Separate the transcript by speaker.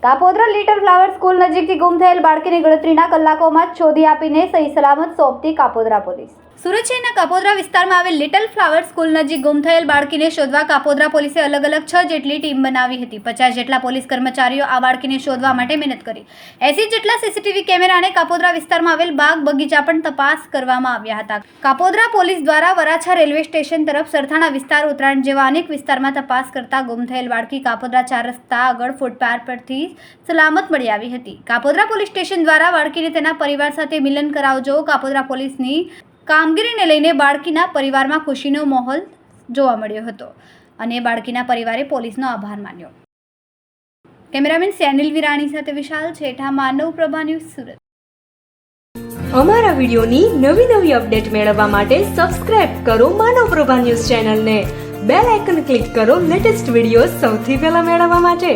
Speaker 1: Kapodra little flower school નજીકથી ગુમ થયેલ બાળકીને ગણતરીના કલાકોમાં જ શોધી આપીને સહી સલામત સોંપતી કાપોદ્રા પોલીસ. સુરત શહેરના કાપોદ્રા વિસ્તારમાં આવેલ લિટલ ફ્લાવર સ્કૂલ નજીક ગુમ થયેલ બાળકીને શોધવા કાપોદ્રા પોલીસે અલગ અલગ 6 જેટલી ટીમ બનાવી હતી. 50 જેટલા પોલીસ કર્મચારીઓ આ બાળકીને શોધવા માટે મહેનત કરી. 80 જેટલા સીસીટીવી કેમેરા અને કાપોદ્રા વિસ્તારમાં આવેલ બાગ બગીચા પણ તપાસ કરવામાં આવ્યા હતા. કાપોદ્રા પોલીસ દ્વારા વરાછા રેલવે સ્ટેશન તરફ સરથાણા વિસ્તાર, ઉત્તરાયણ જેવા અનેક વિસ્તારમાં તપાસ કરતા ગુમ થયેલ બાળકી કાપોદ્રા 4 રસ્તા આગળ ફૂટપાથ પરથી સલામત મળી આવી હતી. કાપોદ્રા પોલીસ સ્ટેશન દ્વારા બાળકીને તેના પરિવાર સાથે મિલન કરાવજો. કાપોદ્રા પોલીસની કામગીરીને લઈને બાળકીના પરિવારમાં ખુશીનો માહોલ જોવા મળ્યો હતો અને બાળકીના પરિવારે પોલીસનો આભાર માન્યો. કેમેરામેન સેનિલ વિરાણી સાથે વિશાલ છેઠા, માનવ પ્રભા ન્યૂઝ, સુરત.
Speaker 2: અમારા વિડિયોની નવી અપડેટ મેળવવા માટે સબસ્ક્રાઇબ કરો માનવ પ્રભા ન્યૂઝ ચેનલને. બેલ આઇકન ક્લિક કરો લેટેસ્ટ વિડિયો સૌથી પહેલા મેળવવા માટે.